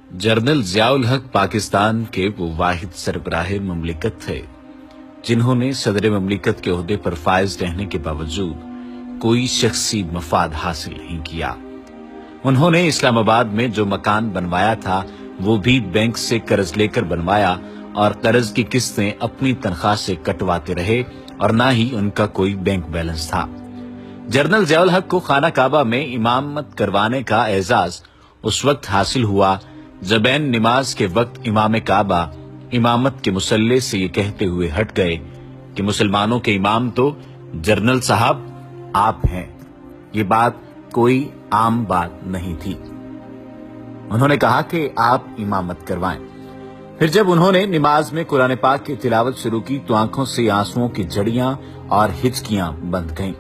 General Ziaul हक पाकिस्तान के वो वाहिद सरबराह ममलिकत थे जिन्होंने सदर ममलिकत के ओहदे पर फायज रहने के बावजूद कोई शख्सी मफाद हासिल नहीं किया। उन्होंने इस्लामाबाद में जो मकान बनवाया था वो भी बैंक से कर्ज लेकर बनवाया और कर्ज की किस्तें अपनी तनख्वाह से कटवाते रहे और ना ही उनका कोई बैंक बैलेंस था। जनरल ज़ियाउल हक को खाना काबा में इमामत करवाने का एजाज उस वक्त हासिल हुआ जब ऐन नमाज के वक्त इमाम काबा इमामत के मुसल्ले से ये कहते हुए हट गए कि मुसलमानों के इमाम तो जनरल साहब आप हैं। ये बात कोई आम बात नहीं थी। उन्होंने कहा कि आप इमामत करवाएं। फिर जब उन्होंने नमाज में कुरान पाक की तिलावत शुरू की तो आंखों से आंसुओं की झड़ियां और हिचकियां बंध गईं।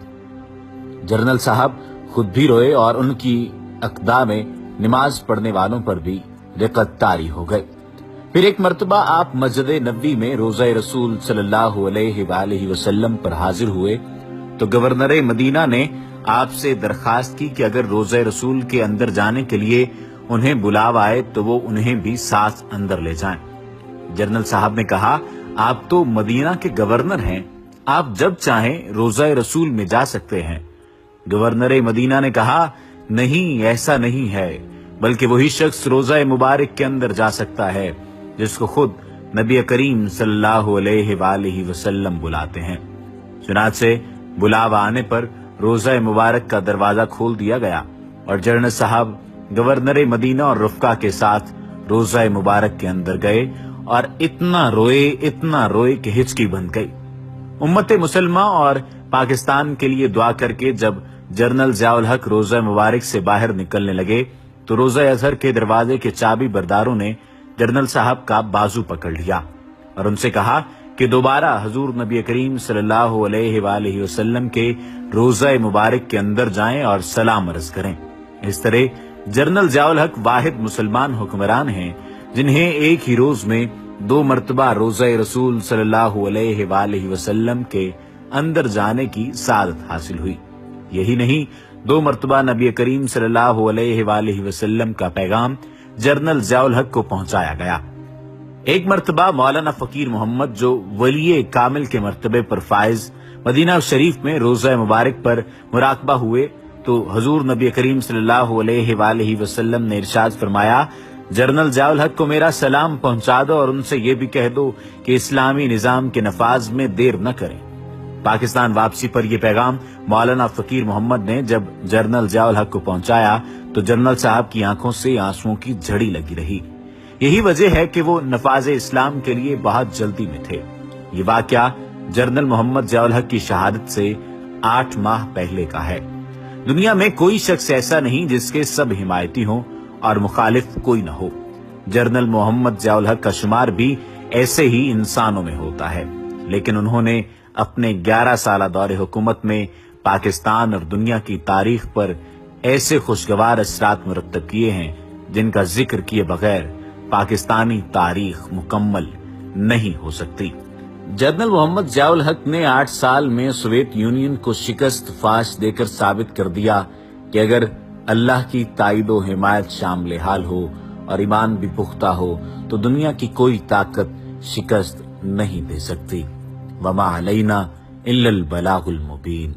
जनरल साहब खुद भी रोए और उनकी अक़दा में नमाज पढ़ने वालों पर भी रिक़त तारी हो गई। फिर एक मर्तबा आप मस्जिद नबवी में रोज़ा रसूल सल्लल्लाहु अलैहि वसल्लम पर हाजिर हुए तो गवर्नर मदीना ने आपसे दरखास्त की कि अगर रोज़ा रसूल के अंदर जाने के लिए उन्हें बुलावा आए तो वो उन्हें भी साथ अंदर ले जाएं। जनरल साहब ने कहा, आप तो मदीना के गवर्नर हैं, आप जब चाहें रोज़ा रसूल में जा सकते हैं। गवर्नर मदीना ने कहा, नहीं, ऐसा नहीं है, बल्कि वही शख्स रोज़ा मुबारक के अंदर जा सकता है जिसको खुद नबी करीम सल्लल्लाहु अलैहि वसल्लम बुलाते हैं। चुनांचे बुलावा आने पर रोज़ा मुबारक का दरवाजा खोल दिया गया और जनरल साहब गवर्नर मदीना और रुफ़का के साथ रोज़ा मुबारक के अंदर गए और इतना रोए कि हिचकी बन गई। उम्मत मुसलमा और पाकिस्तान के लिए दुआ करके जब जनरल ज़ियाउल हक रोज़ा मुबारक से बाहर निकलने लगे तो रोज़ा अज़हर के दरवाजे के चाबी बरदारों ने जनरल साहब का बाजू पकड़ लिया और उनसे कहा कि दोबारा हुजूर नबी करीम सल्लल्लाहु अलैहि वसल्लम के रोज़ा मुबारक के अंदर जाएं और सलाम अर्ज करें। इस तरह जनरल ज़ियाउल हक वाहिद मुसलमान हुक्मरान हैं जिन्हें एक ही रोज में 2 मरतबा रोज़ा रसूल सल्लल्लाहु अलैहि वसल्लम के अंदर जाने की सादत हासिल हुई। यही नहीं, 2 मरतबा नबी करीम सल्लल्लाहु अलैहि वसल्लम का पैगाम जनरल ज़ियाउल हक को पहुंचाया गया। एक मरतबा मौलाना फकीर मोहम्मद जो वली कामिल के मर्तबे पर फायज मदीना शरीफ में रोज़ा मुबारक पर मुराकबा हुए तो हुजूर नबी करीम सल्लल्लाहु अलैहि वसल्लम ने इरशाद फरमाया, जनरल ज़ियाउल हक को मेरा सलाम पहुंचा दो और उनसे ये भी कह दो कि इस्लामी निजाम के नफाज में देर न करें। पाकिस्तान वापसी पर यह पैगाम मौलाना फकीर मोहम्मद ने जब जनरल ज़ियाउल हक को पहुंचाया तो जनरल साहब की आंखों से आंसुओं की झड़ी लगी रही। यही वजह है कि वो नफाज इस्लाम के लिए बहुत जल्दी में थे। ये वाकया जनरल मोहम्मद ज़ियाउल हक की शहादत से 8 माह पहले का है। दुनिया में कोई शख्स ऐसा नहीं जिसके सब हिमायती हों और मुखालिफ कोई न हो। जनरल मोहम्मद ज़ियाउल हक का शुमार भी ऐसे ही इंसानों में होता है, लेकिन उन्होंने अपने 11 साला दौरे हुकूमत में पाकिस्तान और दुनिया की तारीख पर ऐसे खुशगवार असरात मुरत्तब किए हैं जिनका जिक्र किए बगैर पाकिस्तानी तारीख मुकम्मल नहीं हो सकती। जनरल मोहम्मद ज़ियाउल हक ने 8 साल में सोवियत यूनियन को शिकस्त फाश देकर साबित कर दिया कि अगर अल्लाह की ताईदो हिमायत शामिल हाल हो और ईमान भी पुख्ता हो तो दुनिया की कोई ताकत शिकस्त नहीं दे सकती। वमा अलैना इल्लल बलागुल मुबीन।